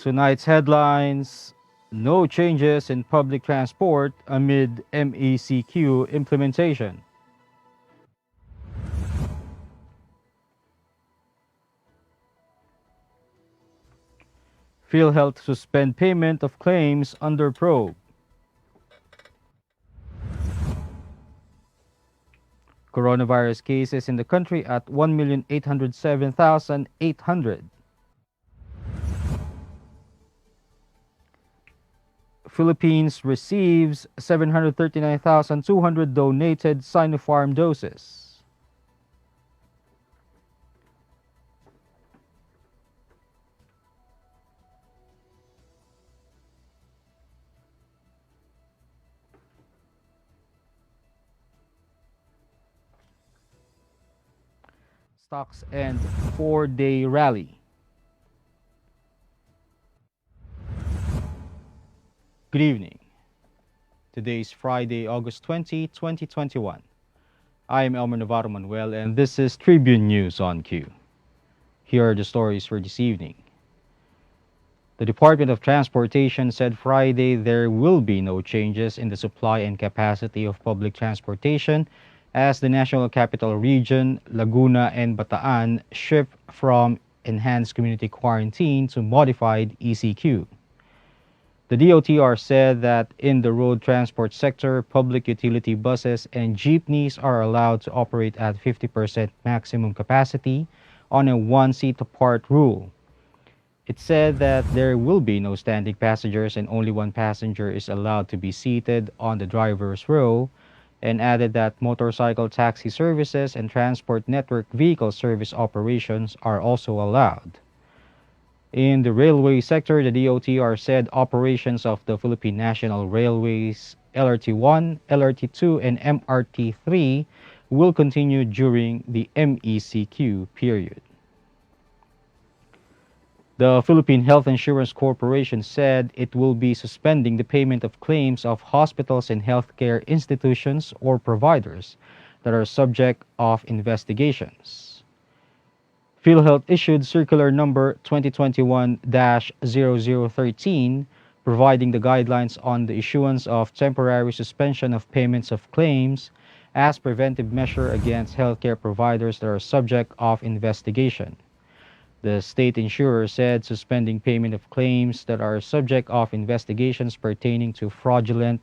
Tonight's headlines: no changes in public transport amid MECQ implementation. PhilHealth suspend payment of claims under probe. Coronavirus cases in the country at 1,807,800. Philippines receives 739,200 donated Sinopharm doses. Stocks end 4-day rally. Good evening. Today is Friday, August 20, 2021. I am Elmer Navarro Manuel, and this is Tribune News on Q. Here are the stories for this evening. The Department of Transportation said Friday there will be no changes in the supply and capacity of public transportation as the National Capital Region, Laguna, and Bataan shift from enhanced community quarantine to modified ECQ. The DOTR said that in the road transport sector, public utility buses and jeepneys are allowed to operate at 50% maximum capacity on a one-seat apart rule. It said that there will be no standing passengers and only one passenger is allowed to be seated on the driver's row, and added that motorcycle taxi services and transport network vehicle service operations are also allowed. In the railway sector, the DOTR said operations of the Philippine National Railways LRT-1, LRT-2, and MRT-3 will continue during the MECQ period. The Philippine Health Insurance Corporation said it will be suspending the payment of claims of hospitals and healthcare institutions or providers that are subject of investigations. PhilHealth issued circular number 2021-0013 providing the guidelines on the issuance of temporary suspension of payments of claims as preventive measure against healthcare providers that are subject of investigation. The state insurer said suspending payment of claims that are subject of investigations pertaining to fraudulent,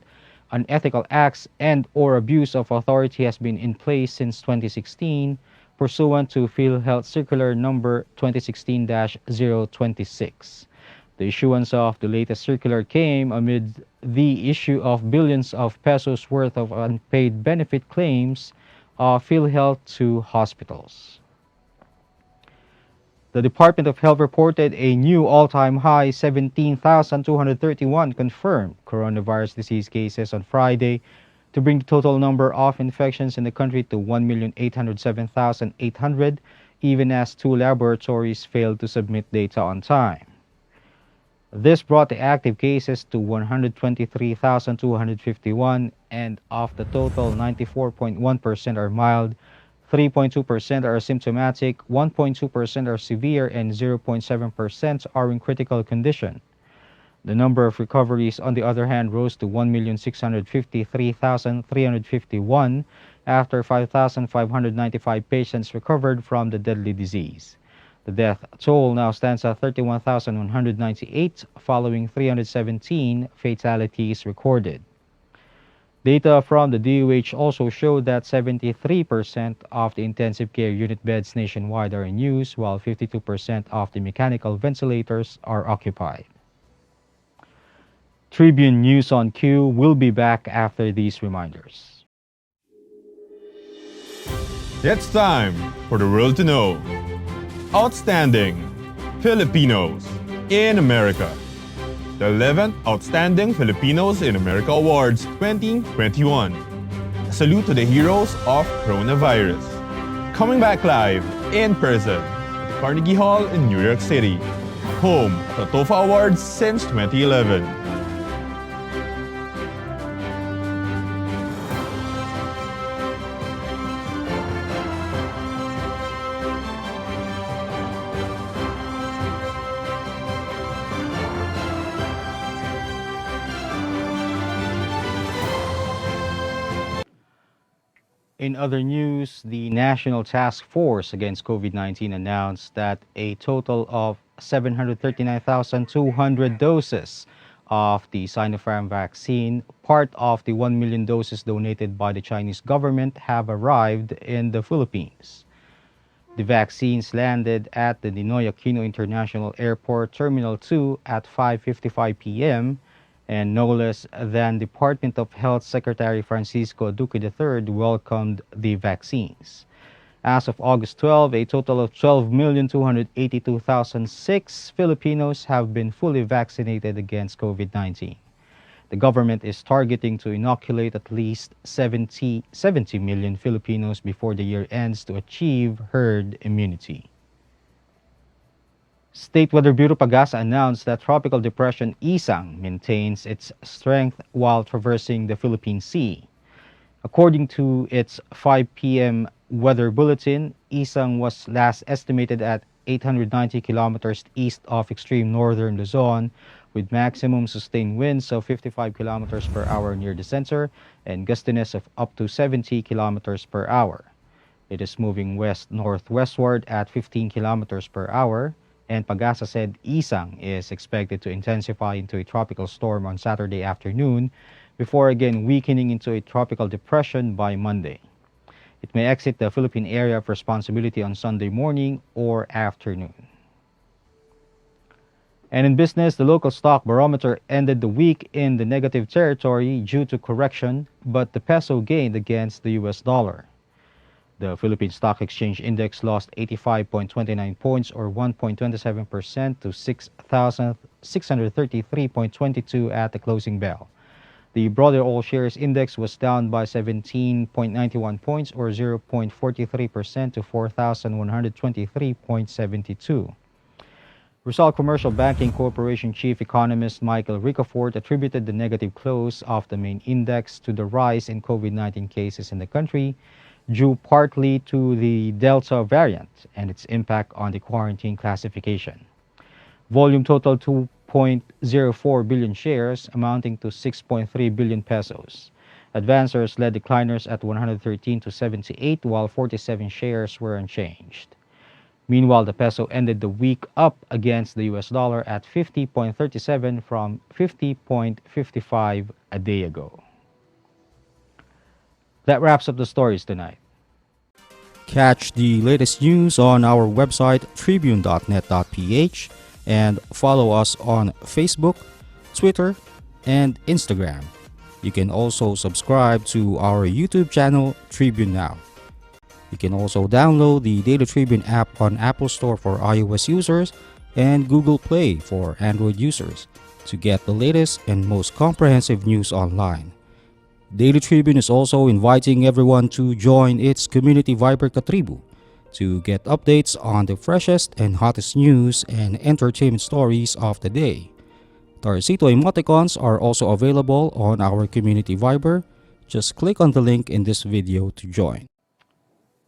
unethical acts and or abuse of authority has been in place since 2016, pursuant to PhilHealth Circular Number 2016-026. The issuance of the latest circular came amid the issue of billions of pesos worth of unpaid benefit claims of PhilHealth to hospitals. The Department of Health reported a new all-time high 17,231 confirmed coronavirus disease cases on Friday to bring the total number of infections in the country to 1,807,800, even as 2 laboratories failed to submit data on time. This brought the active cases to 123,251, and of the total, 94.1% are mild, 3.2% are symptomatic, 1.2% are severe, and 0.7% are in critical condition. The number of recoveries, on the other hand, rose to 1,653,351 after 5,595 patients recovered from the deadly disease. The death toll now stands at 31,198, following 317 fatalities recorded. Data from the DOH also showed that 73% of the intensive care unit beds nationwide are in use, while 52% of the mechanical ventilators are occupied. Tribune News on Q will be back after these reminders. It's time for the world to know. Outstanding Filipinos in America. The 11th Outstanding Filipinos in America Awards 2021. A salute to the heroes of coronavirus. Coming back live in person at the Carnegie Hall in New York City, home of the TOFA Awards since 2011. In other news, the National Task Force Against COVID-19 announced that a total of 739,200 doses of the Sinopharm vaccine, part of the 1 million doses donated by the Chinese government, have arrived in the Philippines. The vaccines landed at the Ninoy Aquino International Airport Terminal 2 at 5:55 p.m., and no less than Department of Health Secretary Francisco Duque III welcomed the vaccines. As of August 12, a total of 12,282,006 Filipinos have been fully vaccinated against COVID-19. The government is targeting to inoculate at least 70 million Filipinos before the year ends to achieve herd immunity. State Weather Bureau Pagasa announced that Tropical Depression Isang maintains its strength while traversing the Philippine Sea. According to its 5 p.m. weather bulletin, Isang was last estimated at 890 kilometers east of extreme northern Luzon, with maximum sustained winds of 55 kilometers per hour near the center and gustiness of up to 70 kilometers per hour. It is moving west-northwestward at 15 kilometers per hour, and Pagasa said Isang is expected to intensify into a tropical storm on Saturday afternoon before again weakening into a tropical depression by Monday. It may exit the Philippine area of responsibility on Sunday morning or afternoon. And in business, the local stock barometer ended the week in the negative territory due to correction, but the peso gained against the US dollar. The Philippine Stock Exchange Index lost 85.29 points or 1.27% to 6,633.22 at the closing bell. The broader all shares index was down by 17.91 points or 0.43% to 4,123.72. Rizal Commercial Banking Corporation Chief Economist Michael Ricafort attributed the negative close of the main index to the rise in COVID-19 cases in the country, due partly to the Delta variant and its impact on the quarantine classification. Volume totaled 2.04 billion shares, amounting to 6.3 billion pesos. Advancers led decliners at 113 to 78, while 47 shares were unchanged. Meanwhile, the peso ended the week up against the US dollar at 50.37 from 50.55 a day ago. That wraps up the stories tonight. Catch the latest news on our website tribune.net.ph and follow us on Facebook, Twitter, and Instagram. You can also subscribe to our YouTube channel, Tribune Now. You can also download the Daily Tribune app on Apple Store for iOS users and Google Play for Android users to get the latest and most comprehensive news online. Daily Tribune is also inviting everyone to join its community Viber Katribu to get updates on the freshest and hottest news and entertainment stories of the day. Tarcito emoticons are also available on our community Viber. Just click on the link in this video to join.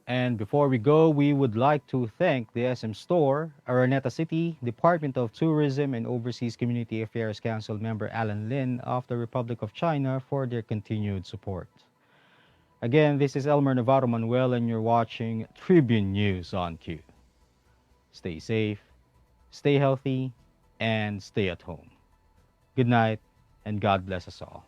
And before we go, we would like to thank the SM Store, Araneta City, Department of Tourism and Overseas Community Affairs Council member Alan Lin of the Republic of China for their continued support. Again, this is Elmer Navarro Manuel and you're watching Tribune News on Q. Stay safe, stay healthy, and stay at home. Good night, and God bless us all.